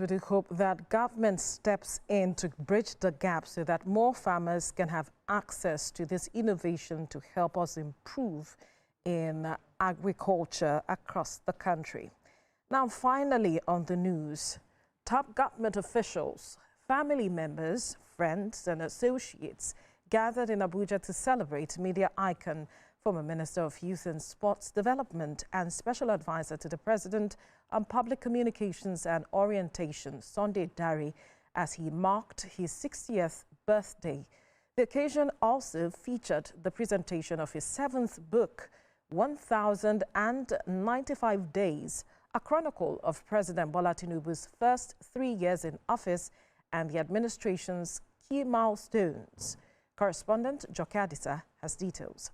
We do hope that government steps in to bridge the gap so that more farmers can have access to this innovation to help us improve in agriculture across the country. Now, finally on the news, top government officials, family members, friends and associates gathered in Abuja to celebrate media icon, former Minister of Youth and Sports Development and Special Advisor to the President on Public Communications and Orientation, Sunday Dare, as he marked his 60th birthday. The occasion also featured the presentation of his 7th book, 1095 Days, a chronicle of President Bola Tinubu's first 3 years in office and the administration's key milestones. Correspondent Joke Adisa has details.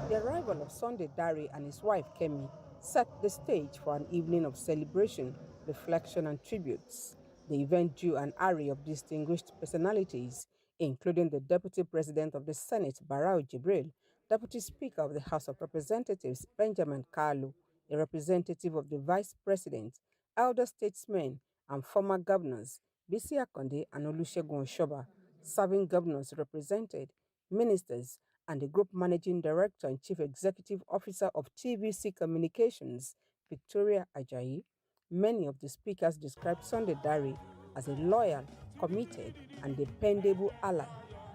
The arrival of Sunday Dare and his wife Kemi set the stage for an evening of celebration, reflection and tributes. The event drew an array of distinguished personalities, including the Deputy President of the Senate, Barau Jibril, Deputy Speaker of the House of Representatives, Benjamin Kalu, a representative of the Vice President, elder statesmen and former governors, Bisi Akonde and Olusegun Oshoba. Serving governors represented, ministers, and the Group Managing Director and Chief Executive Officer of TVC Communications, Victoria Ajayi. Many of the speakers described Sunday Dare as a loyal, committed, and dependable ally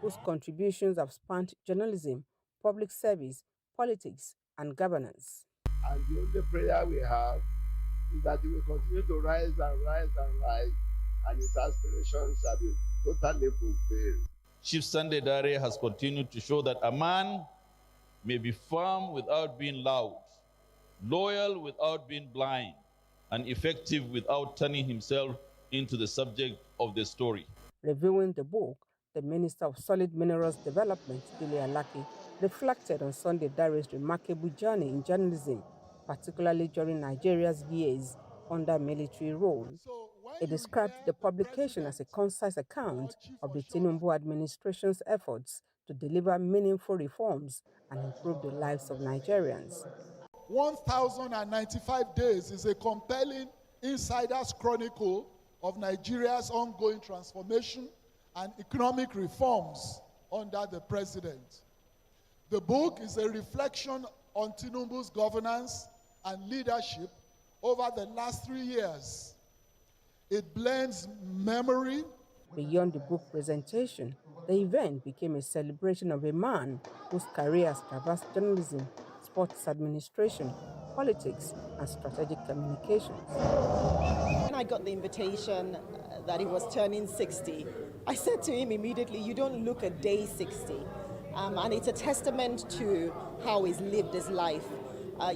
whose contributions have spanned journalism, public service, politics, and governance. And the only prayer we have is that he will continue to rise and rise and rise, and his aspirations shall be totally fulfilled. Chief Sunday Dare has continued to show that a man may be firm without being loud, loyal without being blind, and effective without turning himself into the subject of the story. Reviewing the book, the Minister of Solid Minerals Development, Dele Alaki, reflected on Sunday Dare's remarkable journey in journalism, particularly during Nigeria's years under military rule. He described the publication as a concise account of the Tinubu administration's efforts to deliver meaningful reforms and improve the lives of Nigerians. 1095 Days is a compelling insider's chronicle of Nigeria's ongoing transformation and economic reforms under the president. The book is a reflection on Tinubu's governance and leadership over the last 3 years. It blends memory. Beyond the book presentation, the event became a celebration of a man whose career has traversed journalism, sports administration, politics, and strategic communications. When I got the invitation that he was turning 60, I said to him immediately, "You don't look a day 60." And it's a testament to how he's lived his life.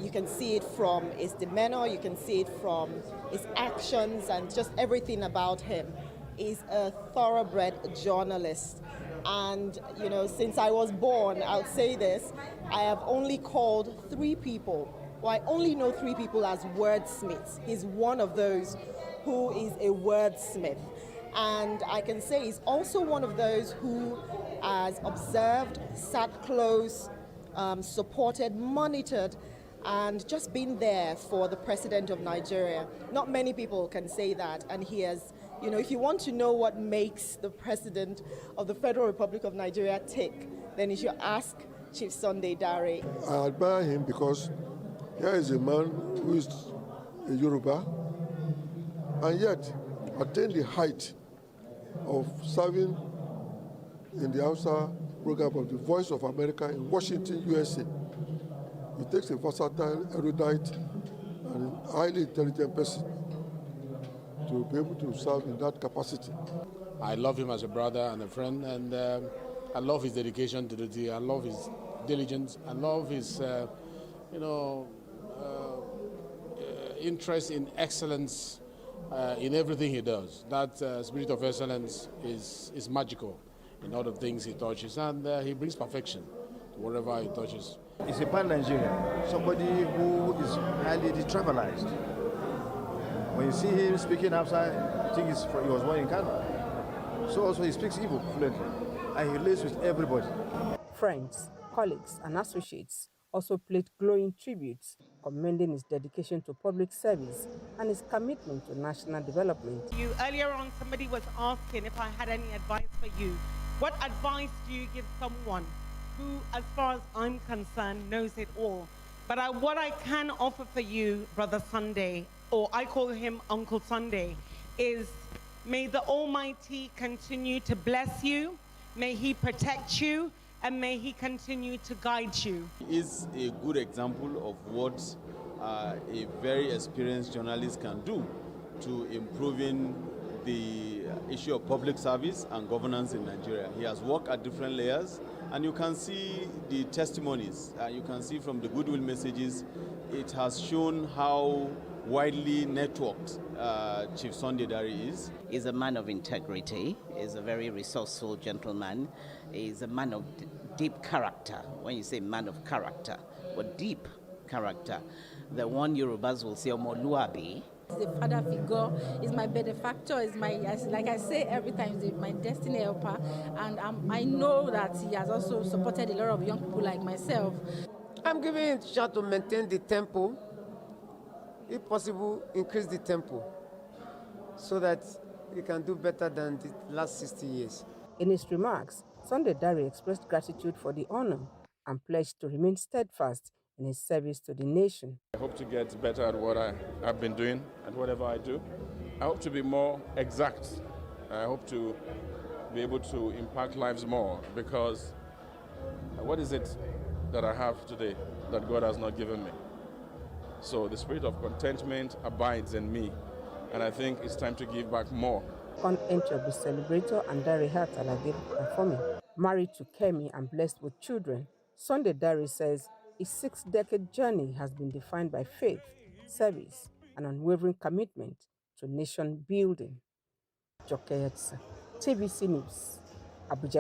You can see it from his demeanor, you can see it from his actions, and just everything about him. He's a thoroughbred journalist. And, you know, since I was born, I'll say this, I have only called 3 people, or I only know 3 people as wordsmiths. He's one of those who is a wordsmith. And I can say he's also one of those who has observed, sat close, supported, monitored, and just been there for the president of Nigeria. Not many people can say that, and he has, you know, if you want to know what makes the president of the Federal Republic of Nigeria tick, then you should ask Chief Sunday Dare. I admire him because here is a man who is a Yoruba and yet attained the height of serving in the Hausa program of the Voice of America in Washington, USA. It takes a versatile, erudite, and highly intelligent person to be able to serve in that capacity. I love him as a brother and a friend, and I love his dedication to duty. I love his diligence. I love his, interest in excellence in everything he does. That spirit of excellence is magical in all the things he touches, and he brings perfection to whatever he touches. He's a pan-Nigerian, somebody who is highly detribalized. When you see him speaking outside, I think he was born in Kano. So also he speaks Igbo fluently, and he relates with everybody. Friends, colleagues, and associates also played glowing tributes, commending his dedication to public service and his commitment to national development. Earlier on, somebody was asking if I had any advice for you. What advice do you give someone who, as far as I'm concerned, knows it all? But what I can offer for you, Brother Sunday, or I call him Uncle Sunday, is may the Almighty continue to bless you, may He protect you, and may He continue to guide you. He is a good example of what a very experienced journalist can do to improving the issue of public service and governance in Nigeria. He has worked at different layers, and you can see the testimonies, you can see from the goodwill messages, it has shown how widely networked Chief Sunday Dare is. He's a man of integrity, he's a very resourceful gentleman, he's a man of deep character. When you say man of character, but deep character, the one Yorubas will say Omoluabi. He's a father figure, he's my benefactor, he's my, like I say every time, he's my destiny helper, and I know that he has also supported a lot of young people like myself. I'm giving it a shot to maintain the tempo, if possible, increase the tempo, so that we can do better than the last 60 years. In his remarks, Sunday Dare expressed gratitude for the honor and pledged to remain steadfast in his service to the nation. I hope to get better at what I've been doing and whatever I do. I hope to be more exact. I hope to be able to impact lives more, because what is it that I have today that God has not given me? So the spirit of contentment abides in me, and I think it's time to give back more. On entry of the celebrator and Dare Hat Alade performing. Married to Kemi and blessed with children, Sunday Dare says his 6-decade journey has been defined by faith, service, and unwavering commitment to nation building. Jokeyetsa, TVC News, Abuja.